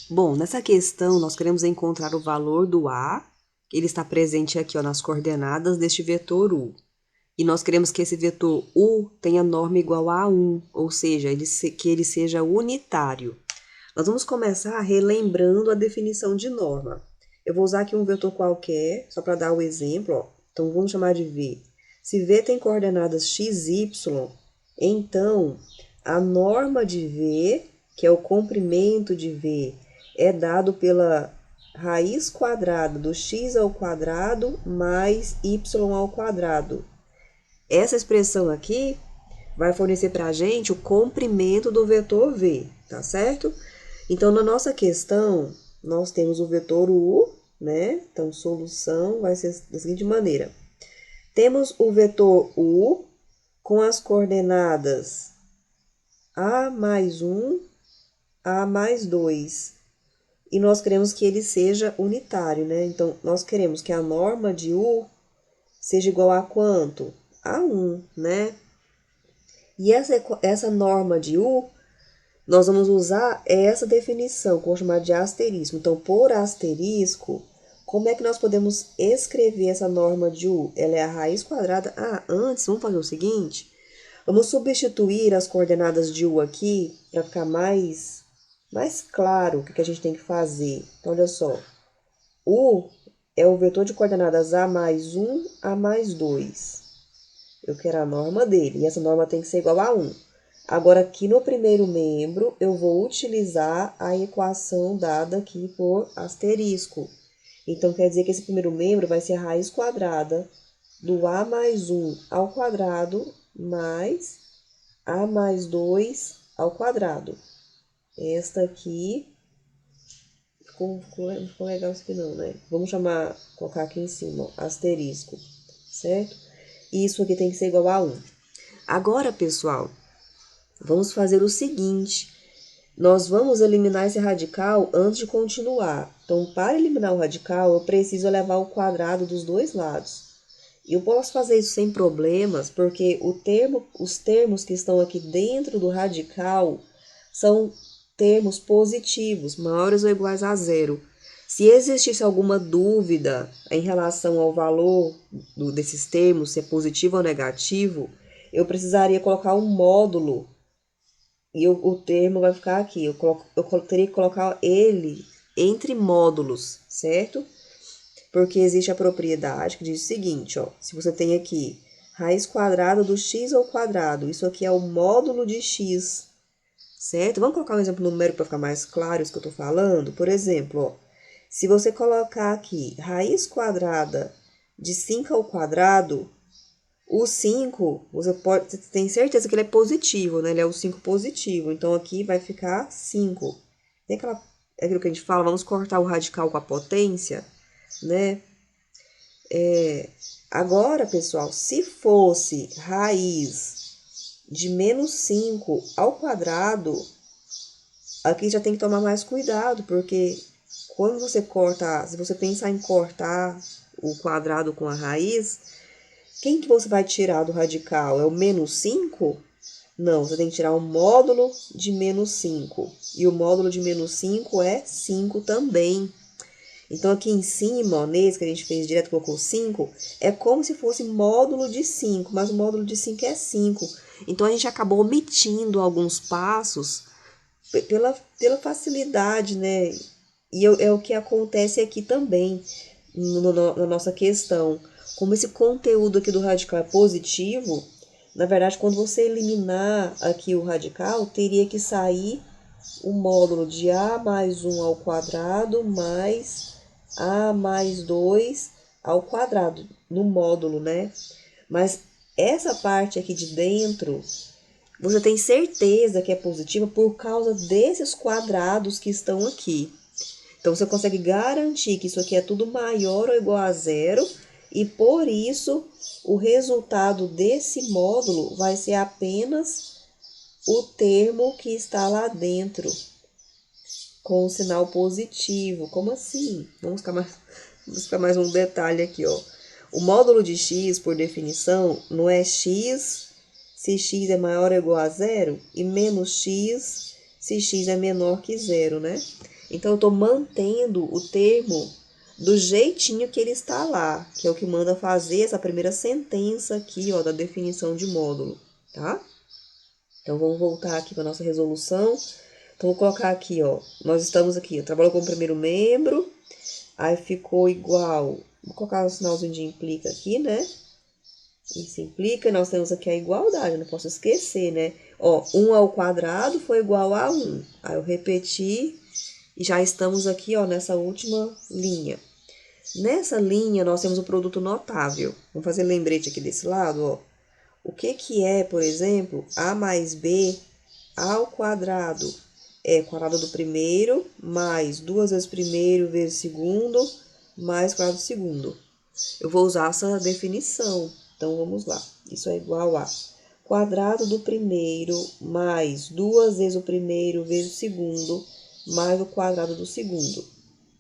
Bom, nessa questão nós queremos encontrar o valor do A, ele está presente aqui ó, nas coordenadas deste vetor U. E nós queremos que esse vetor U tenha norma igual a 1, ou seja, que ele seja unitário. Nós vamos começar relembrando a definição de norma. Eu vou usar aqui um vetor qualquer, só para dar o exemplo, ó. Então vamos chamar de V. Se V tem coordenadas x, y, então a norma de V, que é o comprimento de V, é dado pela raiz quadrada do x ao quadrado mais y ao quadrado. Essa expressão aqui vai fornecer para a gente o comprimento do vetor V, tá certo? Então, na nossa questão, nós temos o vetor U, né? Então, solução vai ser da seguinte maneira. Temos o vetor U com as coordenadas A mais 1, A mais 2. E nós queremos que ele seja unitário, né? Então, nós queremos que a norma de U seja igual a quanto? A 1, né? E essa norma de U, nós vamos usar essa definição, que eu vou chamar de asterisco. Então, por asterisco, como é que nós podemos escrever essa norma de U? Ela é a raiz quadrada. Antes, vamos fazer o seguinte. Vamos substituir as coordenadas de U aqui, para ficar mais claro o que a gente tem que fazer. Então, olha só. U é o vetor de coordenadas A mais 1, A mais 2. Eu quero a norma dele, e essa norma tem que ser igual a 1. Agora, aqui no primeiro membro, eu vou utilizar a equação dada aqui por asterisco. Então, quer dizer que esse primeiro membro vai ser a raiz quadrada do A mais 1 ao quadrado mais A mais 2 ao quadrado. Esta aqui, não ficou legal isso aqui não, né? Vamos colocar aqui em cima, ó, asterisco, certo? E isso aqui tem que ser igual a 1. Agora, pessoal, vamos fazer o seguinte. Nós vamos eliminar esse radical antes de continuar. Então, para eliminar o radical, eu preciso elevar o quadrado dos dois lados. E eu posso fazer isso sem problemas, porque os termos que estão aqui dentro do radical são termos positivos, maiores ou iguais a zero. Se existisse alguma dúvida em relação ao valor desses termos, se é positivo ou negativo, eu precisaria colocar um módulo e o termo vai ficar aqui. Eu teria que colocar ele entre módulos, certo? Porque existe a propriedade que diz o seguinte, ó. Se você tem aqui raiz quadrada do x ao quadrado, isso aqui é o módulo de x, certo? Vamos colocar um exemplo numérico para ficar mais claro isso que eu estou falando? Por exemplo, ó, se você colocar aqui raiz quadrada de 5 ao quadrado, o 5, você tem certeza que ele é positivo, né? Ele é o 5 positivo. Então, aqui vai ficar 5. Tem aquilo que a gente fala, vamos cortar o radical com a potência, né? Agora, pessoal, se fosse raiz de menos 5 ao quadrado, aqui já tem que tomar mais cuidado, porque quando você corta, se você pensar em cortar o quadrado com a raiz, quem que você vai tirar do radical? É o menos 5? Não, você tem que tirar o módulo de menos 5. E o módulo de menos 5 é 5 também. Então, aqui em cima, ó, nesse que a gente fez direto, colocou 5, é como se fosse módulo de 5, mas o módulo de 5 é 5. Então, a gente acabou omitindo alguns passos pela facilidade, né? E é o que acontece aqui também na nossa questão. Como esse conteúdo aqui do radical é positivo, na verdade, quando você eliminar aqui o radical, teria que sair o módulo de A mais 1 ao quadrado mais A mais 2 ao quadrado, no módulo, né? Mas essa parte aqui de dentro, você tem certeza que é positiva por causa desses quadrados que estão aqui. Então, você consegue garantir que isso aqui é tudo maior ou igual a zero, e por isso, o resultado desse módulo vai ser apenas o termo que está lá dentro, com o sinal positivo. Como assim? Vamos ficar mais um detalhe aqui, ó. O módulo de x, por definição, não é x se x é maior ou igual a zero, e menos x se x é menor que zero, né? Então, eu estou mantendo o termo do jeitinho que ele está lá, que é o que manda fazer essa primeira sentença aqui, ó, da definição de módulo, tá? Então, vamos voltar aqui para nossa resolução. Então, vou colocar aqui, ó, nós estamos aqui, trabalhou com o primeiro membro, aí ficou igual, vou colocar o sinalzinho de implica aqui, né? Isso implica, nós temos aqui a igualdade, não posso esquecer, né? Ó, 1 ao quadrado foi igual a 1. Aí eu repeti e já estamos aqui, ó, nessa última linha. Nessa linha, nós temos o produto notável. Vamos fazer lembrete aqui desse lado, ó. O que que é, por exemplo, A mais B ao quadrado? É o quadrado do primeiro, mais 2 vezes primeiro vezes segundo, mais quadrado do segundo. Eu vou usar essa definição. Então, vamos lá. Isso é igual a quadrado do primeiro mais 2 vezes o primeiro vezes o segundo, mais o quadrado do segundo.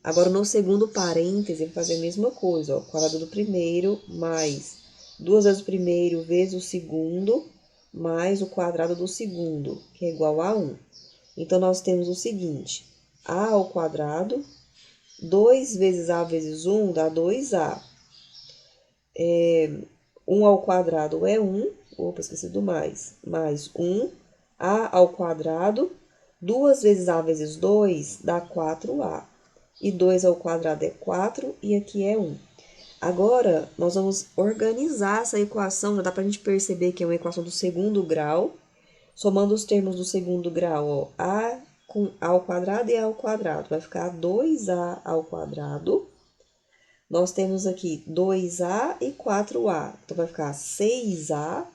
Agora, no segundo parêntese, eu vou fazer a mesma coisa. Ó, quadrado do primeiro mais 2 vezes o primeiro vezes o segundo, mais o quadrado do segundo, que é igual a 1. Então, nós temos o seguinte. A ao quadrado, 2 vezes A vezes 1 dá 2A. 1 ao quadrado é 1, opa, esqueci do mais 1, A ao quadrado, 2 vezes A vezes 2 dá 4A. E 2 ao quadrado é 4 e aqui é 1. Agora, nós vamos organizar essa equação, já dá pra gente perceber que é uma equação do segundo grau, somando os termos do segundo grau, ó, A com A ao quadrado e A ao quadrado, vai ficar 2A ao quadrado. Nós temos aqui 2A e 4A, então vai ficar 6A.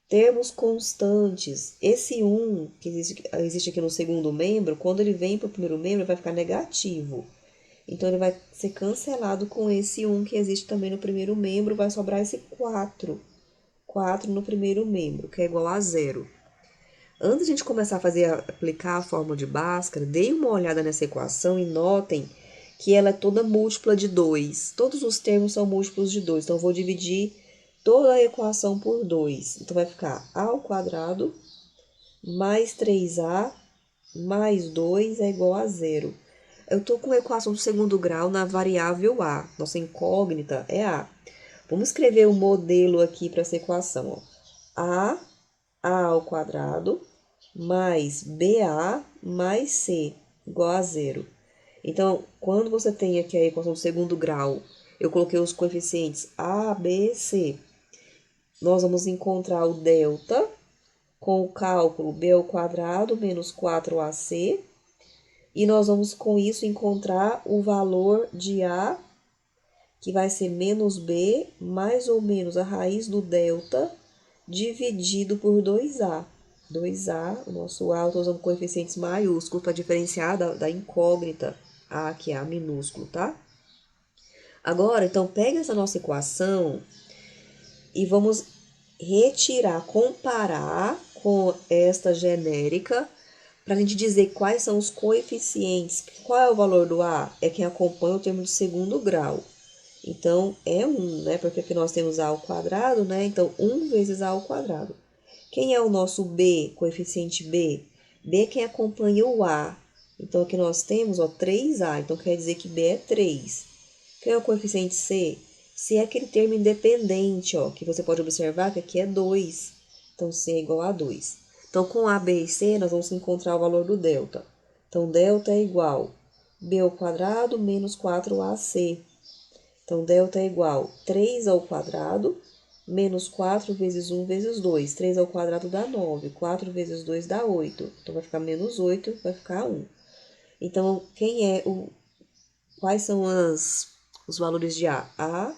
Termos constantes, esse 1 que existe aqui no segundo membro, quando ele vem para o primeiro membro, vai ficar negativo. Então, ele vai ser cancelado com esse 1 que existe também no primeiro membro, vai sobrar esse 4. 4 no primeiro membro, que é igual a 0. Antes de a gente começar a aplicar a fórmula de Bhaskara, deem uma olhada nessa equação e notem que ela é toda múltipla de 2. Todos os termos são múltiplos de 2. Então, eu vou dividir toda a equação por 2. Então, vai ficar A ao quadrado mais 3A mais 2 é igual a 0. Eu estou com a equação do segundo grau na variável A. Nossa incógnita é A. Vamos escrever o modelo aqui para essa equação. Ó. A ao quadrado mais BA mais C igual a 0. Então, quando você tem aqui a equação do segundo grau, eu coloquei os coeficientes A, B, C. Nós vamos encontrar o delta com o cálculo B ao quadrado menos 4AC. E nós vamos, com isso, encontrar o valor de A, que vai ser menos B, mais ou menos a raiz do delta, dividido por 2A. 2A, o nosso A, eu estou usando coeficientes maiúsculos para diferenciar da incógnita A, que é A minúsculo, tá? Agora, então, pega essa nossa equação e vamos retirar, comparar com esta genérica, para a gente dizer quais são os coeficientes. Qual é o valor do A? É quem acompanha o termo de segundo grau. Então, é 1, né? Porque aqui nós temos A ao quadrado, né? Então, 1 vezes A ao quadrado. Quem é o nosso B, coeficiente B? B é quem acompanha o A. Então, aqui nós temos, ó, 3A. Então, quer dizer que B é 3. Quem é o coeficiente C? C é aquele termo independente, ó, que você pode observar que aqui é 2. Então, C é igual a 2. Então, com A, B e C, nós vamos encontrar o valor do delta. Então, delta é igual B ao quadrado menos 4AC. Então, delta é igual 3 ao quadrado menos 4 vezes 1 vezes 2. 3 ao quadrado dá 9. 4 vezes 2 dá 8. Então, vai ficar menos 8, vai ficar 1. Então, quais são os valores de A? A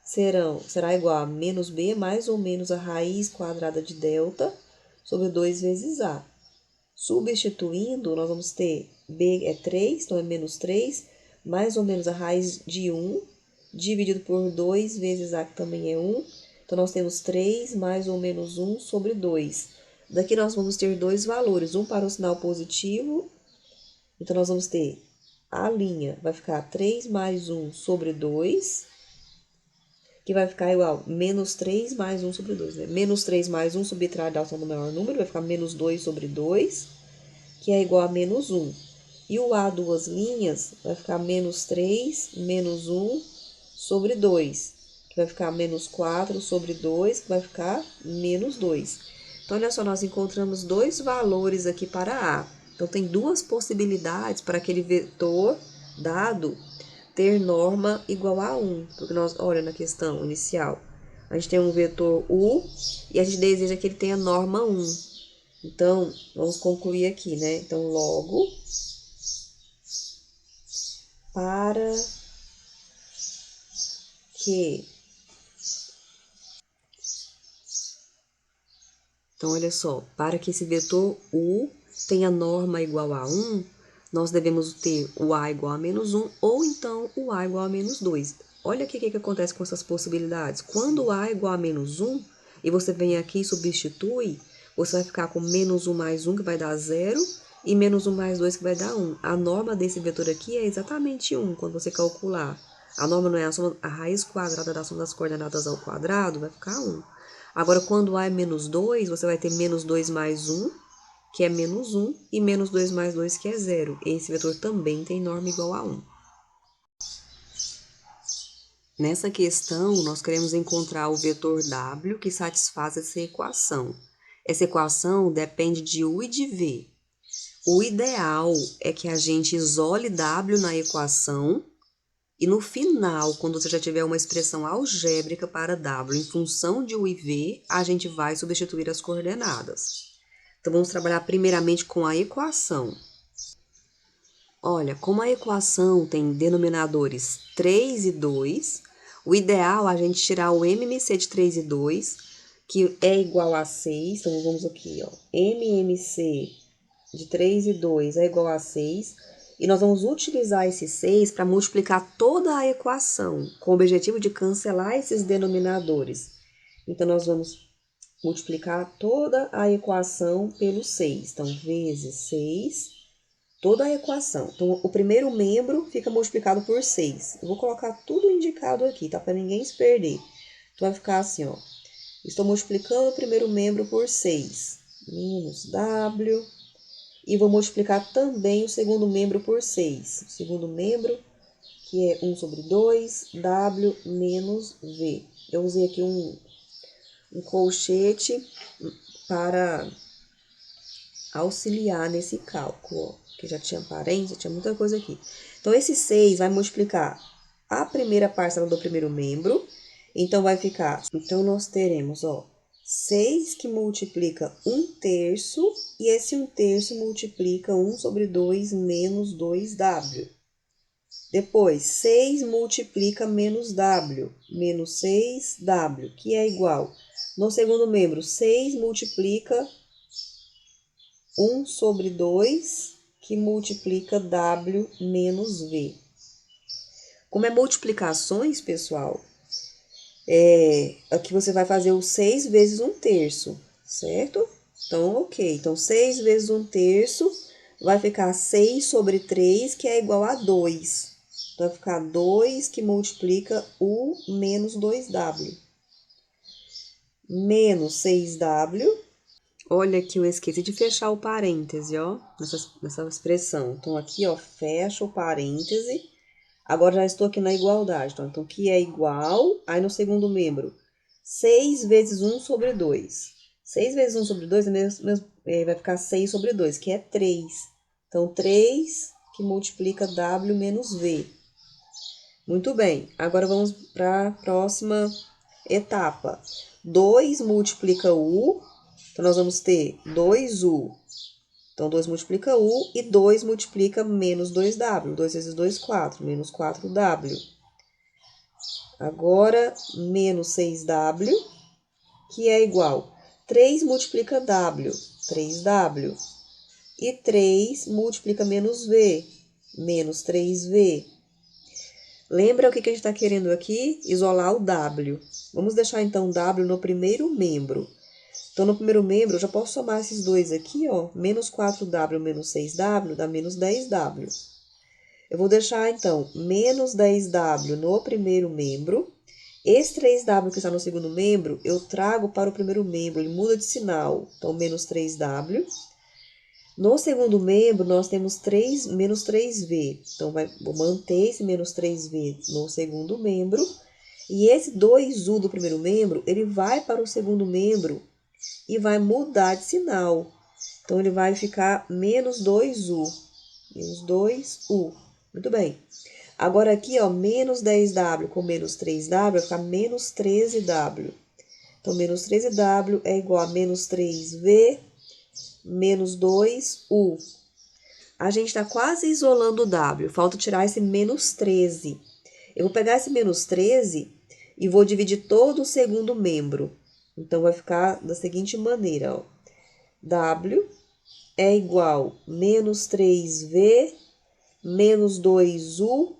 será igual a menos B mais ou menos a raiz quadrada de delta sobre 2 vezes A. Substituindo, nós vamos ter B é 3, então é menos 3, mais ou menos a raiz de 1, dividido por 2 vezes A, que também é 1. Então, nós temos 3 mais ou menos 1 sobre 2. Daqui nós vamos ter dois valores, um para o sinal positivo. Então, nós vamos ter a linha, vai ficar 3 mais 1 sobre 2, que vai ficar igual a menos 3 mais 1 sobre 2, né? Menos 3 mais 1 subtrai a alça do maior número, vai ficar menos 2 sobre 2, que é igual a menos 1. E o A duas linhas vai ficar menos 3, menos 1 sobre 2, que vai ficar menos 4 sobre 2, que vai ficar menos 2. Então, olha só, nós encontramos dois valores aqui para A. Então, tem duas possibilidades para aquele vetor dado ter norma igual a 1. Porque nós, olha na questão inicial, a gente tem um vetor U e a gente deseja que ele tenha norma 1. Então, vamos concluir aqui, né? Então, logo, para que... Então, olha só, para que esse vetor U tenha norma igual a 1, nós devemos ter o A igual a menos 1 ou então o A igual a menos 2. Olha aqui o que acontece com essas possibilidades. Quando o A é igual a menos 1 e você vem aqui e substitui, você vai ficar com menos 1 mais 1, que vai dar 0, e menos 1 mais 2, que vai dar 1. A norma desse vetor aqui é exatamente 1, quando você calcular. A norma não é a raiz quadrada da soma das coordenadas ao quadrado, vai ficar 1. Agora, quando A é menos 2, você vai ter menos 2 mais 1, que é menos 1, e menos 2 mais 2, que é 0. Esse vetor também tem norma igual a 1. Nessa questão, nós queremos encontrar o vetor W que satisfaz essa equação. Essa equação depende de U e de V. O ideal é que a gente isole W na equação e no final, quando você já tiver uma expressão algébrica para W em função de U e V, a gente vai substituir as coordenadas. Então, vamos trabalhar primeiramente com a equação. Olha, como a equação tem denominadores 3 e 2, o ideal é a gente tirar o MMC de 3 e 2, que é igual a 6. Então, vamos aqui, ó. MMC de 3 e 2 é igual a 6. E nós vamos utilizar esse 6 para multiplicar toda a equação, com o objetivo de cancelar esses denominadores. Então, nós vamos multiplicar toda a equação pelo 6. Então, vezes 6, toda a equação. Então, o primeiro membro fica multiplicado por 6. Eu vou colocar tudo indicado aqui, tá? Para ninguém se perder. Então, vai ficar assim, ó. Estou multiplicando o primeiro membro por 6. Menos W. E vou multiplicar também o segundo membro por 6. O segundo membro, que é 1 sobre 2, W menos V. Eu usei aqui um colchete para auxiliar nesse cálculo, ó, que já tinha parênteses, tinha muita coisa aqui. Então, esse 6 vai multiplicar a primeira parcela do primeiro membro, então vai ficar... Então, nós teremos, ó, 6 que multiplica 1/3, e esse 1/3 multiplica 1 sobre 2 menos 2W. Depois, 6 multiplica menos W, menos 6W, que é igual... No segundo membro, 6 multiplica 1 sobre 2, que multiplica W menos V. Como é multiplicações, pessoal, aqui você vai fazer o 6 vezes 1/3, certo? Então, ok. Então, 6 vezes 1/3 vai ficar 6 sobre 3, que é igual a 2. Então, vai ficar 2 que multiplica U menos 2W. Menos 6W. Olha aqui, eu esqueci de fechar o parêntese, ó, nessa expressão. Então, aqui, ó, fecha o parêntese. Agora, já estou aqui na igualdade. Então, que é igual, aí no segundo membro, 6 vezes 1 sobre 2. 6 vezes 1 sobre 2 vai ficar 6 sobre 2, que é 3. Então, 3 que multiplica W menos V. Muito bem, agora vamos para a próxima etapa. 2 multiplica U, então nós vamos ter 2U. Então, 2 multiplica U e 2 multiplica menos 2W. 2 vezes 2, 4, menos 4W. Agora, menos 6W, que é igual. 3 multiplica W, 3W. E 3 multiplica menos V, menos 3V. Lembra o que a gente está querendo aqui? Isolar o W. Vamos deixar, então, W no primeiro membro. Então, no primeiro membro, eu já posso somar esses dois aqui, ó. Menos 4W menos 6W dá menos 10W. Eu vou deixar, então, menos 10W no primeiro membro. Esse 3W que está no segundo membro, eu trago para o primeiro membro, ele muda de sinal. Então, menos 3W. No segundo membro, nós temos menos 3v. Então, vou manter esse menos 3v no segundo membro. E esse 2u do primeiro membro, ele vai para o segundo membro e vai mudar de sinal. Então, ele vai ficar menos 2u. Menos 2u. Muito bem. Agora aqui, ó, menos 10w com menos 3w vai ficar menos 13w. Então, menos 13w é igual a menos 3v menos 2u. A gente está quase isolando o w. Falta tirar esse menos 13. Eu vou pegar esse menos 13 e vou dividir todo o segundo membro. Então, vai ficar da seguinte maneira, ó. W é igual a menos 3v menos 2u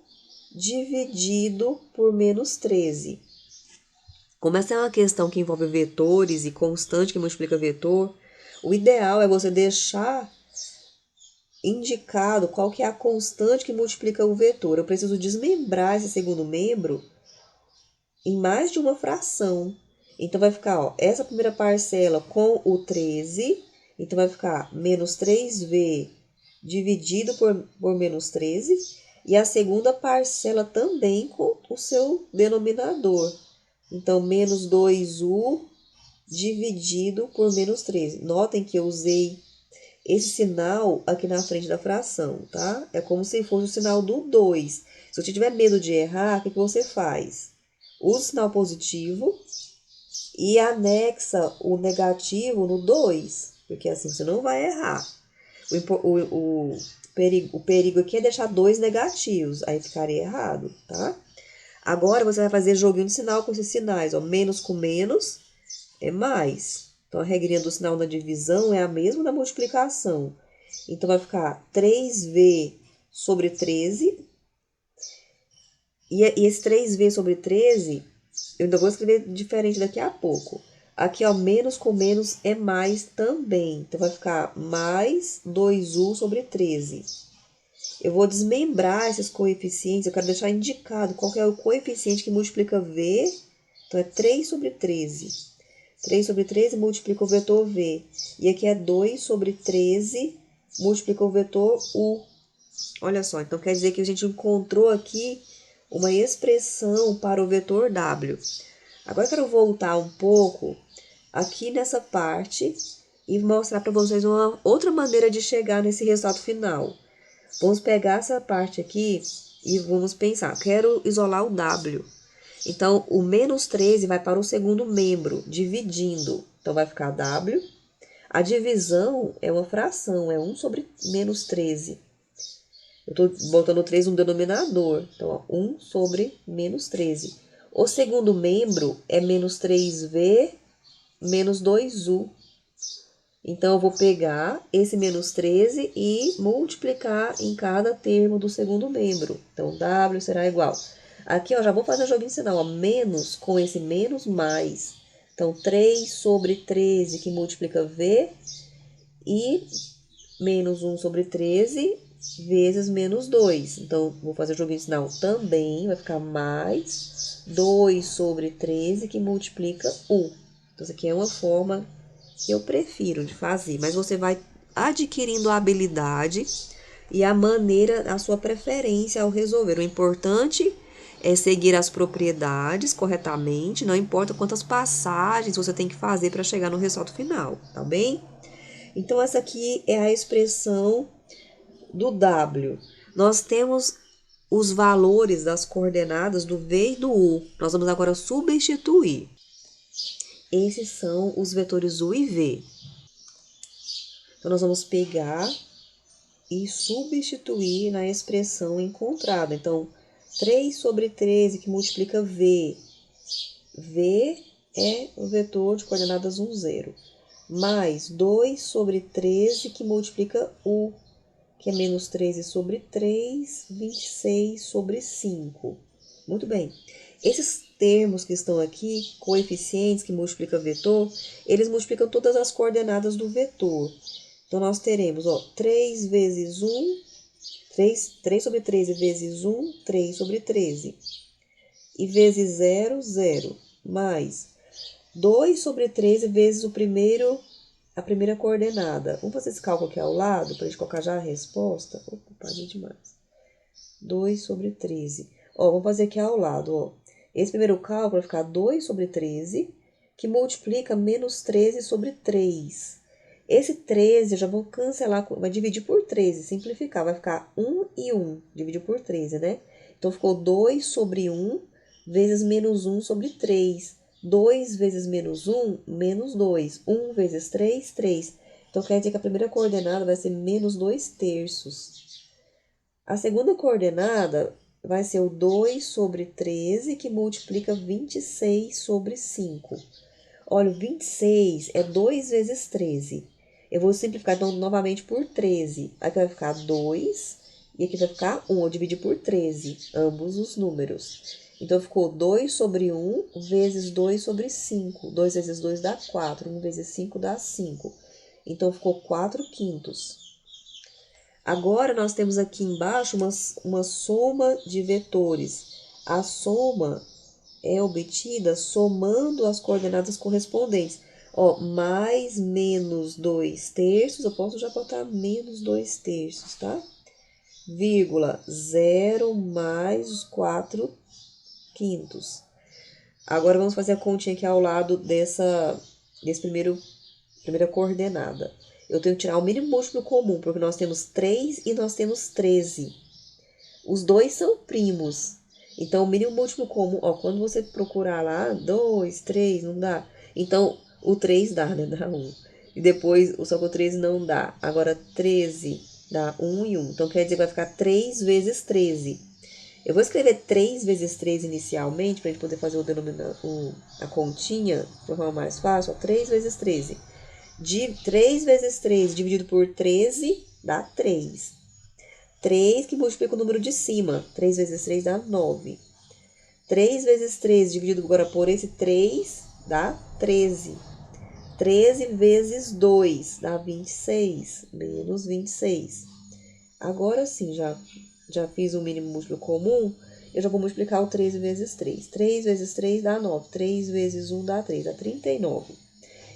dividido por menos 13. Como essa é uma questão que envolve vetores e constante que multiplica vetor, o ideal é você deixar indicado qual que é a constante que multiplica o vetor. Eu preciso desmembrar esse segundo membro em mais de uma fração. Então, vai ficar, ó, essa primeira parcela com o 13, então vai ficar menos 3v dividido por menos 13, e a segunda parcela também com o seu denominador. Então, menos 2u dividido por menos 13. Notem que eu usei esse sinal aqui na frente da fração, tá? É como se fosse o sinal do 2. Se você tiver medo de errar, o que você faz? Usa o sinal positivo e anexa o negativo no 2, porque assim você não vai errar. O perigo aqui é deixar 2 negativos, aí ficaria errado, tá? Agora você vai fazer joguinho de sinal com esses sinais, ó. Menos com menos é mais. Então, a regrinha do sinal na divisão é a mesma da multiplicação. Então, vai ficar 3v sobre 13. E esse 3v sobre 13, eu ainda vou escrever diferente daqui a pouco. Aqui, ó, menos com menos é mais também. Então, vai ficar mais 2u sobre 13. Eu vou desmembrar esses coeficientes, eu quero deixar indicado qual que é o coeficiente que multiplica v. Então, é 3 sobre 13. 3 sobre 13 multiplica o vetor v. E aqui é 2 sobre 13 multiplica o vetor u. Olha só, então quer dizer que a gente encontrou aqui uma expressão para o vetor w. Agora eu quero voltar um pouco aqui nessa parte e mostrar para vocês uma outra maneira de chegar nesse resultado final. Vamos pegar essa parte aqui e vamos pensar, quero isolar o w. Então, o menos 13 vai para o segundo membro, dividindo. Então, vai ficar w. A divisão é uma fração, é 1 sobre menos 13. Eu estou botando 3 no denominador. Então, ó, 1 sobre menos 13. O segundo membro é menos 3v menos 2u. Então, eu vou pegar esse menos 13 e multiplicar em cada termo do segundo membro. Então, w será igual. Aqui, ó, já vou fazer o joguinho de sinal, ó, menos com esse menos mais. Então, 3 sobre 13 que multiplica v e menos 1 sobre 13 vezes menos 2. Então, vou fazer o joguinho de sinal também, vai ficar mais 2 sobre 13 que multiplica u. Então, isso aqui é uma forma que eu prefiro de fazer, mas você vai adquirindo a habilidade e a maneira, a sua preferência ao resolver. O importante é seguir as propriedades corretamente, não importa quantas passagens você tem que fazer para chegar no resultado final, tá bem? Então, essa aqui é a expressão do w. Nós temos os valores das coordenadas do v e do u. Nós vamos agora substituir. Esses são os vetores u e v. Então, nós vamos pegar e substituir na expressão encontrada. Então, 3 sobre 13 que multiplica v. V é o vetor de coordenadas 1, 0. Mais 2 sobre 13 que multiplica u, que é menos 13 sobre 3, 26 sobre 5. Muito bem. Esses termos que estão aqui, coeficientes que multiplicam vetor, eles multiplicam todas as coordenadas do vetor. Então, nós teremos, ó, 3 vezes 1, 3 sobre 13 vezes 1, 3 sobre 13. E vezes 0, 0. Mais 2 sobre 13 vezes o primeiro a primeira coordenada. Vamos fazer esse cálculo aqui ao lado, para a gente colocar já a resposta. Opa, parei demais. 2 sobre 13. Ó, vamos fazer aqui ao lado, ó. Esse primeiro cálculo vai ficar 2 sobre 13, que multiplica menos 13 sobre 3. Esse 13 eu já vou cancelar, vai dividir por 13, simplificar. Vai ficar 1 e 1, dividir por 13, né? Então, ficou 2 sobre 1 vezes menos 1 sobre 3. 2 vezes menos 1, menos 2. 1 vezes 3, 3. Então, quer dizer que a primeira coordenada vai ser menos 2 terços. A segunda coordenada vai ser o 2 sobre 13, que multiplica 26 sobre 5. Olha, o 26 é 2 vezes 13. Eu vou simplificar, então, novamente por 13. Aqui vai ficar 2 e aqui vai ficar 1. Eu dividi por 13, ambos os números. Então, ficou 2 sobre 1 vezes 2 sobre 5. 2 vezes 2 dá 4. 1 vezes 5 dá 5. Então, ficou 4 quintos. Agora, nós temos aqui embaixo uma soma de vetores. A soma é obtida somando as coordenadas correspondentes. Ó, mais menos 2 terços, eu posso já botar menos 2 terços, tá? Vírgula, 0 mais os 4 quintos. Agora, vamos fazer a continha aqui ao lado desse primeira coordenada. Eu tenho que tirar o mínimo múltiplo comum, porque nós temos 3 e nós temos 13. Os dois são primos. Então, o mínimo múltiplo comum, ó, quando você procurar lá, 2, 3, não dá. Então, o 3 dá, né? Dá 1. E depois, só que o 13 não dá. Agora, 13 dá 1 e 1. Então, quer dizer que vai ficar 3 vezes 13. Eu vou escrever 3 vezes 3 inicialmente, para a gente poder fazer a continha de uma forma mais fácil. Ó, 3 vezes 13. 3 vezes 3 dividido por 13 dá 3. 3 que multiplica o número de cima. 3 vezes 3 dá 9. 3 vezes 3 dividido agora por esse 3 dá 13. 13 vezes 2 dá 26, menos 26. Agora sim, já fiz o mínimo múltiplo comum, eu já vou multiplicar o 13 vezes 3. 3 vezes 3 dá 9. 3 vezes 1 dá 3, dá 39.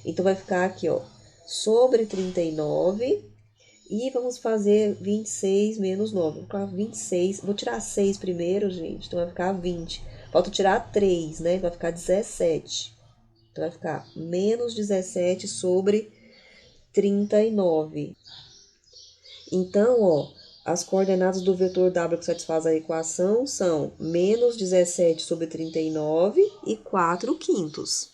Então, vai ficar aqui, ó, sobre 39. E vamos fazer 26 menos 9. Vou colocar 26. Vou tirar 6 primeiro, gente. Então, vai ficar 20. Falta tirar 3, né? Vai ficar 17. Então, vai ficar menos 17 sobre 39. Então, ó, as coordenadas do vetor W que satisfaz a equação são menos 17 sobre 39 e 4 quintos.